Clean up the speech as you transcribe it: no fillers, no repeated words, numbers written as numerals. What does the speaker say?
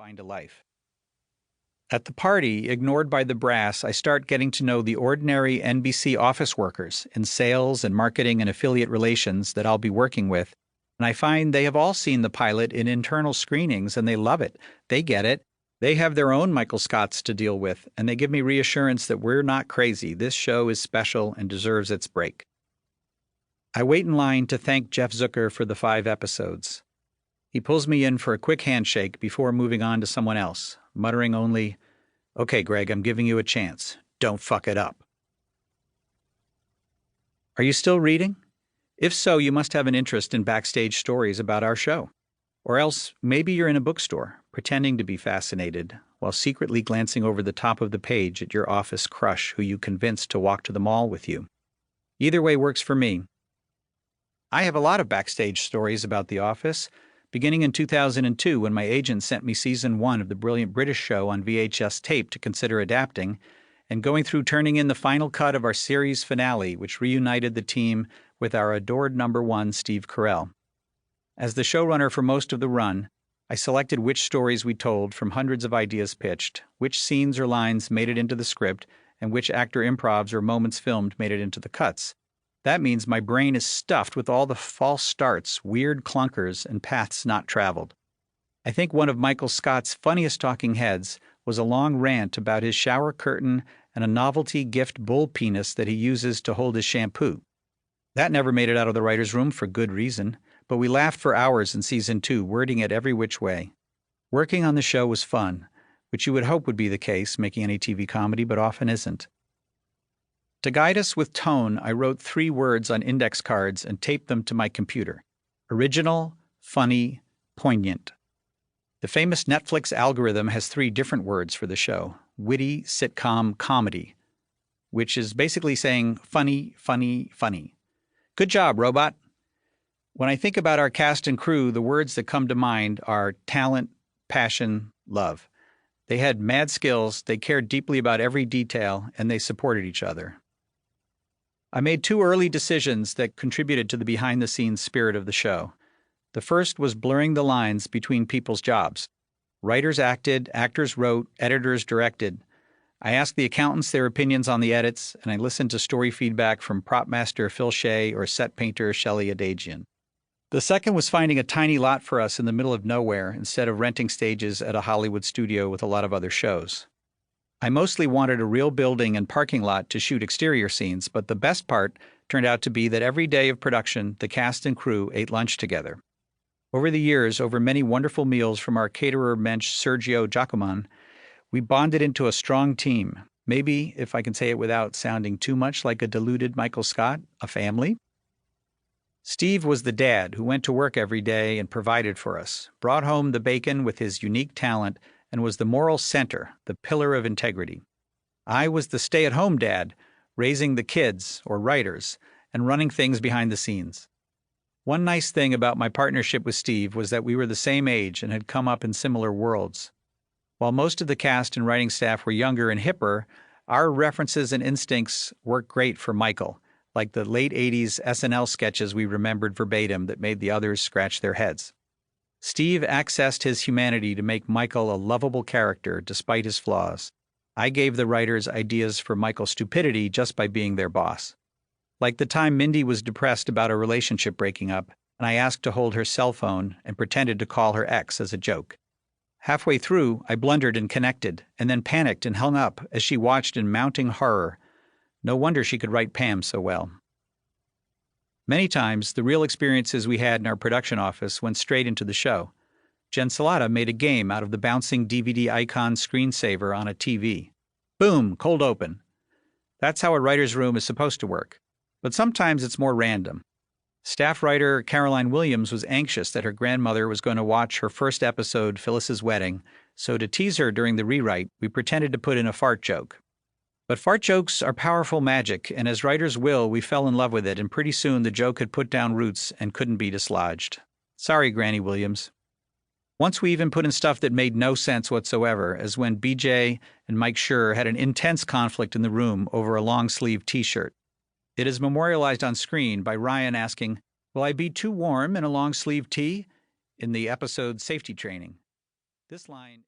find a life. At the party, ignored by the brass, I start getting to know the ordinary NBC office workers in sales and marketing and affiliate relations that I'll be working with, and I find they have all seen the pilot in internal screenings and they love it. They get it. They have their own Michael Scotts to deal with, and they give me reassurance that we're not crazy. This show is special and deserves its break. I wait in line to thank Jeff Zucker for the 5 episodes. He pulls me in for a quick handshake before moving on to someone else, muttering only, "Okay, Greg, I'm giving you a chance. Don't fuck it up." Are you still reading? If so, you must have an interest in backstage stories about our show. Or else, maybe you're in a bookstore, pretending to be fascinated, while secretly glancing over the top of the page at your office crush who you convinced to walk to the mall with you. Either way works for me. I have a lot of backstage stories about The Office, beginning in 2002 when my agent sent me Season 1 of the Brilliant British Show on VHS tape to consider adapting, and going through turning in the final cut of our series finale, which reunited the team with our adored number 1, Steve Carell. As the showrunner for most of the run, I selected which stories we told from hundreds of ideas pitched, which scenes or lines made it into the script, and which actor improvs or moments filmed made it into the cuts. That means my brain is stuffed with all the false starts, weird clunkers, and paths not traveled. I think one of Michael Scott's funniest talking heads was a long rant about his shower curtain and a novelty gift bull penis that he uses to hold his shampoo. That never made it out of the writer's room for good reason, but we laughed for hours in Season 2, wording it every which way. Working on the show was fun, which you would hope would be the case making any TV comedy, but often isn't. To guide us with tone, I wrote 3 words on index cards and taped them to my computer. Original, funny, poignant. The famous Netflix algorithm has 3 different words for the show: witty, sitcom, comedy, which is basically saying funny, funny, funny. Good job, robot. When I think about our cast and crew, the words that come to mind are talent, passion, love. They had mad skills, they cared deeply about every detail, and they supported each other. I made 2 early decisions that contributed to the behind-the-scenes spirit of the show. The first was blurring the lines between people's jobs. Writers acted, actors wrote, editors directed. I asked the accountants their opinions on the edits, and I listened to story feedback from prop master Phil Shea or set painter Shelley Adagian. The second was finding a tiny lot for us in the middle of nowhere instead of renting stages at a Hollywood studio with a lot of other shows. I mostly wanted a real building and parking lot to shoot exterior scenes, but the best part turned out to be that every day of production, the cast and crew ate lunch together. Over the years, over many wonderful meals from our caterer mensch Sergio Giacoman, we bonded into a strong team. Maybe, if I can say it without sounding too much like a deluded Michael Scott, a family. Steve was the dad who went to work every day and provided for us, brought home the bacon with his unique talent, and was the moral center, the pillar of integrity. I was the stay-at-home dad, raising the kids, or writers, and running things behind the scenes. One nice thing about my partnership with Steve was that we were the same age and had come up in similar worlds. While most of the cast and writing staff were younger and hipper, our references and instincts worked great for Michael, like the late 80s SNL sketches we remembered verbatim that made the others scratch their heads. Steve accessed his humanity to make Michael a lovable character despite his flaws. I gave the writers ideas for Michael's stupidity just by being their boss. Like the time Mindy was depressed about a relationship breaking up, and I asked to hold her cell phone and pretended to call her ex as a joke. Halfway through, I blundered and connected, and then panicked and hung up as she watched in mounting horror. No wonder she could write Pam so well. Many times, the real experiences we had in our production office went straight into the show. Jen Salata made a game out of the bouncing DVD icon screensaver on a TV. Boom, cold open. That's how a writer's room is supposed to work. But sometimes it's more random. Staff writer Caroline Williams was anxious that her grandmother was going to watch her first episode, Phyllis's Wedding, so to tease her during the rewrite, we pretended to put in a fart joke. But fart jokes are powerful magic, and as writers will, we fell in love with it, and pretty soon the joke had put down roots and couldn't be dislodged. Sorry, Granny Williams. Once we even put in stuff that made no sense whatsoever, as when BJ and Mike Schur had an intense conflict in the room over a long-sleeve T-shirt. It is memorialized on screen by Ryan asking, "Will I be too warm in a long-sleeve tee?" in the episode Safety Training. This line